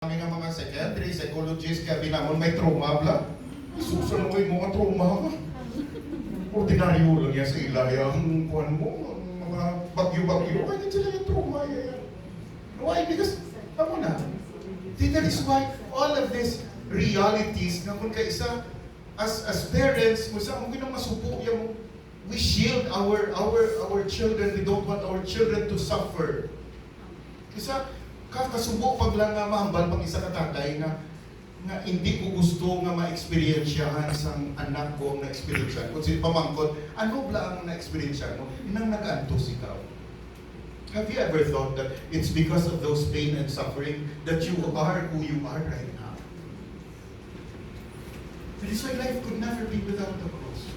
Kami nga mga psychiatrist, psychologist, kaya binamon may trauma bla. Isusunod mo yung mga trauma. Ordinaryo lang yan sa ilayang kuhan mo, mga bagyo-bagyo. Kaya sila yung trauma yan. Why? Because, tama na. That is why all of these realities na kung kaisa, as parents, kung saan mo masupo yan mo, we shield our children. We don't want our children to suffer. Kasi kakasubo pag lang nga mahambal pang isa katatay nga hindi ko gusto nga ma-experiensyahan sang anak ko ang na-experiensyahan. Kung sino pamangkot, ano ba ang na-experiensyahan mo? Inang nag-antos ikaw. Have you ever thought that it's because of those pain and suffering that you are who you are right now? That is why life could never be without the cross.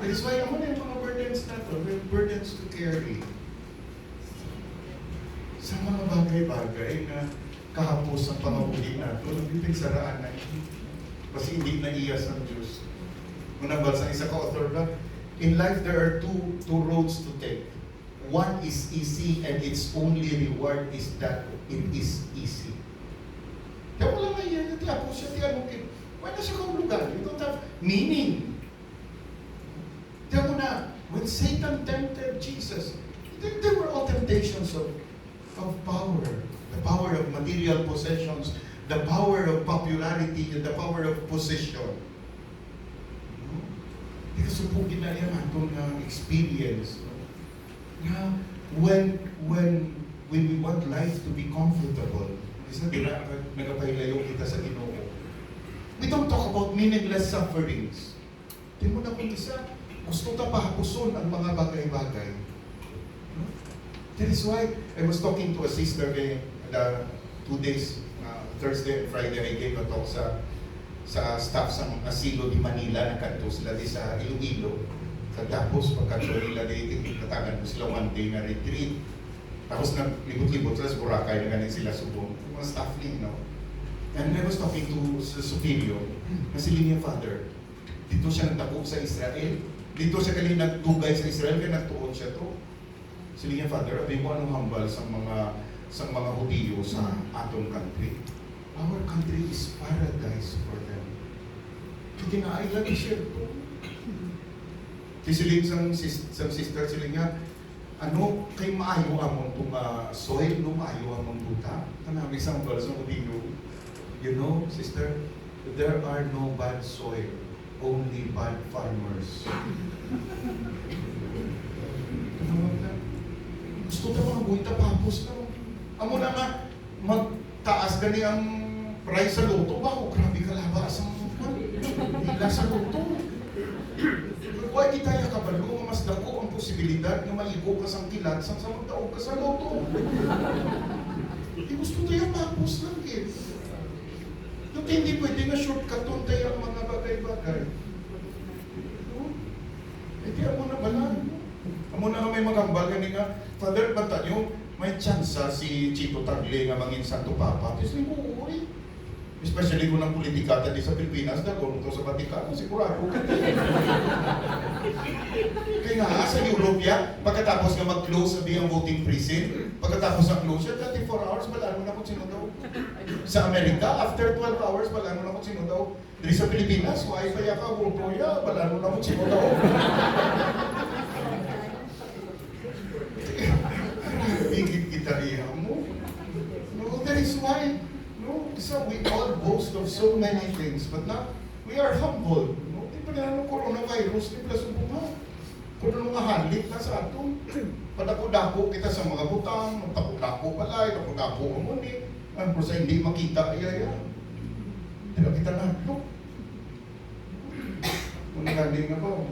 That is why naman yung mga burdens natin, we have burdens to carry. Sa mga bagay-bagay na kahapos ang pamabuti natin, nabibig saraan na hindi. Kasi hindi naiyas ng Diyos. Munabal sa isa ka-author na, in life there are two roads to take. One is easy and its only reward is that it is easy. Kaya wala nga yan, tiyapo siya, tiyanukin. Why na siya kang lugar? You don't have meaning. Kaya mo na, when Satan tempted Jesus, there were all temptations of power, the power of material possessions, the power of popularity, and the power of position. Because supugin na yan atong experience. Na when we want life to be comfortable, isa dira nagapailayo kita sa Ginoo. We don't talk about meaningless sufferings. Di mo na kung isa, gusto ta pahapuson ang mga bagay-bagay. That is why I was talking to a sister the 2 days, Thursday and Friday, I gave a talk sa staff sa asilo di Manila, nakanto sila di sa Iloilo. Tapos pagkanto nila di tatagan ko sila one day na retreat. Tapos libot-libot sila sa Boracay, na ganin sila subong. Mga staff ni, no? And I was talking to sa superior, na si Linya Father. Dito siya nagtapok sa Israel. Dito siya kanina nagtugay sa Israel, kaya nagtuon siya to. Sila niya, Father, abi mo anong hambal sa mga Hudiyo sa atong country. Our country is paradise for them. Hindi na ay lagi siya ito. Siling sang sister, sila niya, ano, kay maayo amon itong soil, no, maayo amon buta. Kanami isang hambal sa Hudiyo. You know, sister, there are no bad soil, only bad farmers. Gusto ta mga buhay tapapos na. Amo na nga, magtaas gani ang price sa loto. Bako, grabe ka labas ang hila sa loto. Huwag kita ya kabalo, mas dako ang posibilidad na maigo ka sang kilat sang sa magtaog ka sa loto. Gusto tayo tapos lang eh. Yung hindi pwede na shortcut doon tayo ang mga bagay-bagay. Hindi amo na balaan. Amo na nga may magambal gani nga, Father, bata nyo, may tsansa si Chito Tagle nga mangin Santo Papa. Tapos ni mo, uy. Especially kung ang politikata di sa Pilipinas, dagong ito sa Vaticano, sigurado. Kaya nga, sa Europe yan, pagkatapos nga mag-close sabi ang voting precinct, pagkatapos ang closure, 24 hours, balano na kung sino daw. Sa Amerika, after 12 hours, balano na kung sino daw. Dili sa Pilipinas, wifi ka, voto ya, balano na kung sino daw. Bigit kita riya mo. No, that is why, no, so we all boast of so many things, but now we are humble. No, di pa na coronavirus, di pa subong ha. Kung ano nga halik na sa ato, padako-dako kita sa mga butang, magtako-dako palay, dako-dako ang muni, ang sa hindi makita, iya. Pero kita nato. Kung nagaling nga ba,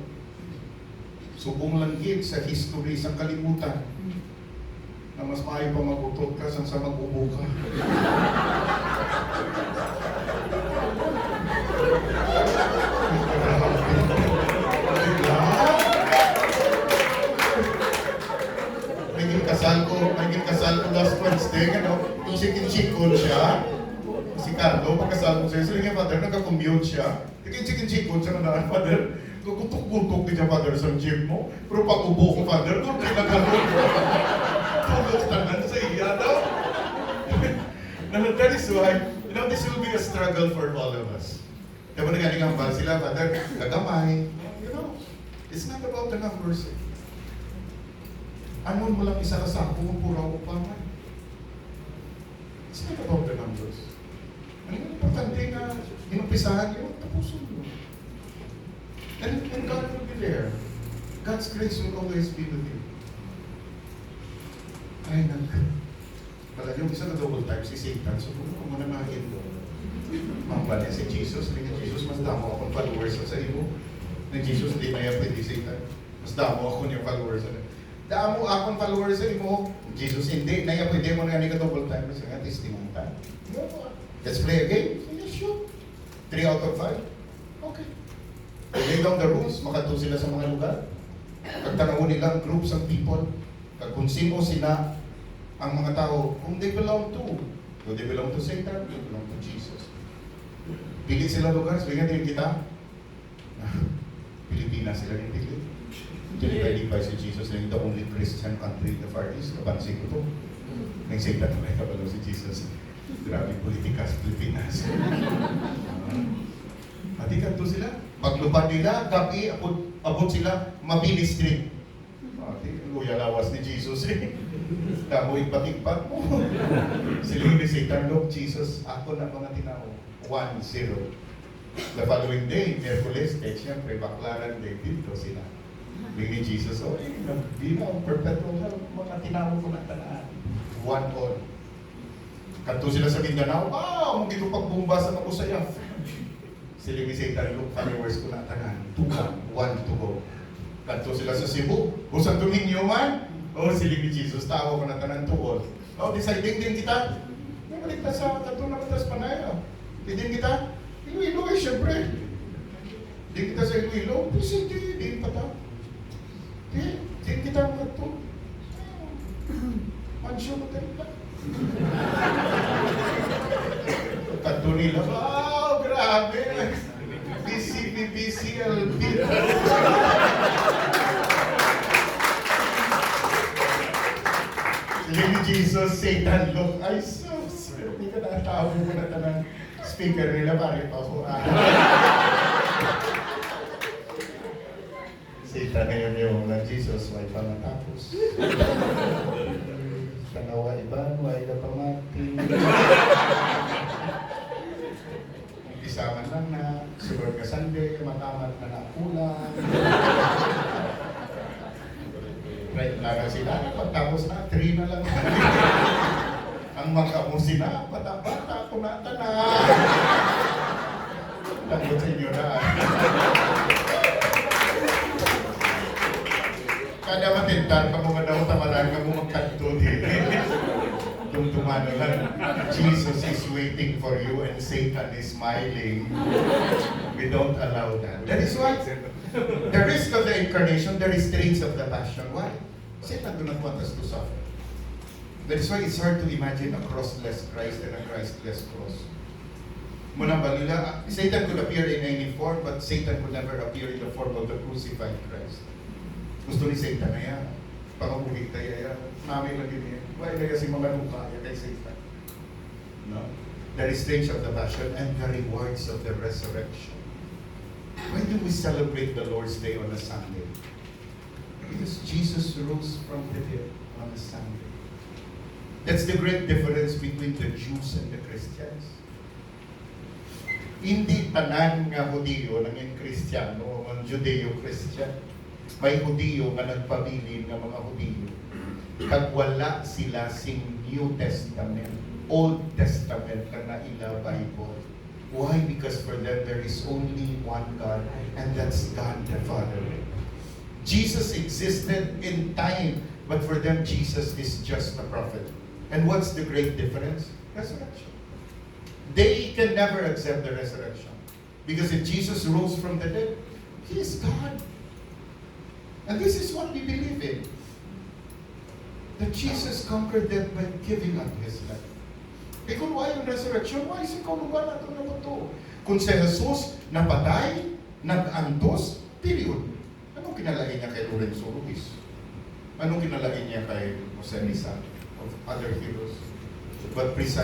subong langgit sa history sa kalimutan, na mas maayo pa magutot ka sa mag-ubo ka. May kasal ko last Wednesday, kung sikin-sikon siya, si Carlo, pagkasal ko siya, sila nga, Father, nagka-commute siya, sikin-sikon siya na, Father, gutok-gutok din siya, Father, sa jeep mo, pero pag-ubo ko, Father, doon kayo nagkaroon. Tulog tanan sa iya daw. No, that is why, this will be a struggle for all of us. Diba nagaling ang bal sila, Father, gagamay. It's not about the numbers. Ano mo lang isa ka sa pumupura ko pa man. It's not about the numbers. Ang importante na inumpisahan yun, tapusin mo. And God will be there. God's grace will always be with you. Ay, wala yung isa na double time si Satan. So, kung mo na mahin doon. Mamba niya si Jesus. Hindi niya, Jesus, mas damo akong followers sa iyo. Na Jesus, hindi na yan pwede Satan. Mas damo ako niya followers sa iyo. Damo akong followers sa iyo. Jesus, hindi. Na yan pwede mo na yan ka double time. Kasi nga, testimony tayo. Let's play a game. Yes, sure. 3 out of 5. Okay. Lay down the rules. Makato sila sa mga lugar. Pagtanaw nila groups of people. Kung sino sila ang mga tao, kung they belong to. Do they belong to Satan? They belong to Jesus. Pili sila lugar, sabi nga din kita. Pilipinas sila yung pili. Dinipay si Jesus na yung the only Christian country in the Far East. Kabansin ko to. Nang Satan na may kabalo si Jesus. Grabe politika sa Pilipinas. Pati kanto sila. Paglupad nila, gabi, abot sila, mabili street. Luya lawas ni Jesus eh. Damo ipatigpag mo. Siling ni Satan, look, Jesus, ako na mga tinao. 1-0. The following day, Miyerkules, siyempre, baklaran day, dito sila. Bigni Jesus, di na, perpetual na, mga tinao ko na tanaan. 1-all. Kanto sila sa Mindanao, mong dito pagbumba sa Mabusaya. Siling ni Satan, look, followers ko na tanaan. 2-1, 1 to go. Kanto sila sa Cebu, Busang Dominio man. Siling ni Jesus, tawa ko na tanang 2-all. Deciding din kita. May balik sa kanto na matas panaya. Din kita, Iloilo syempre. Din kita sa Iloilo, hindi, din pa ta. Din kita mga to. Mansyo mo tayo lang. Kanto nila, grabe. BCLB. Siling ni Jesus, Satan, look, ay sus. Hindi ka natawag mo na tanang speaker nila, pare pa ako. Satan ngayon yung na Jesus, may pangatapos. Tanawa iba, may na pamati. Isama lang na, sunod ka Sunday, matamat na nakulang. Right na sila, pagtapos na, 3 na lang. Ang makamusin na, bata-bata, kunata na. Tanggol sa inyo na. Kada matintan ka mo nga daw, tamalan ka mo magkanto din. Tumtumano lang. Jesus is waiting for you and Satan is smiling. We don't allow that. That is why the risk of the incarnation, the restraints of the passion. Why? Satan do not want us to suffer. That is why it's hard to imagine a crossless Christ and a Christless cross. Muna balila, Satan could appear in any form, but Satan could never appear in the form of the crucified Christ. Gusto ni Satan na yan. Pangabuhig tayo yan. Namin lagi niya. Why na kasi mga nukaya kay Satan? No? The restraints of the passion and the rewards of the resurrection. Why do we celebrate the Lord's Day on a Sunday? Because Jesus rose from the dead on a Sunday. That's the great difference between the Jews and the Christians. Hindi tanan nga Hudiyo nanging Kristiyano, ang Judeo-Christian. May Hudiyo nga nagpabilin nga mga Hudiyo. Kag wala sila sing New Testament, Old Testament ka na ila Bible. Why? Because for them there is only one God, and that's God the Father. Jesus existed in time, but for them Jesus is just a prophet. And what's the great difference? Resurrection. They can never accept the resurrection. Because if Jesus rose from the dead, He is God. And this is what we believe in. That Jesus conquered death by giving up His life. Eh kung why yung resurrection, why si kaulugan natin na ito? Kung si Jesus napatay, nag-antos, period. Anong kinalain niya kay Lorenzo Ruiz? Anong kinalain niya kay Jose Rizal of other heroes? but precisely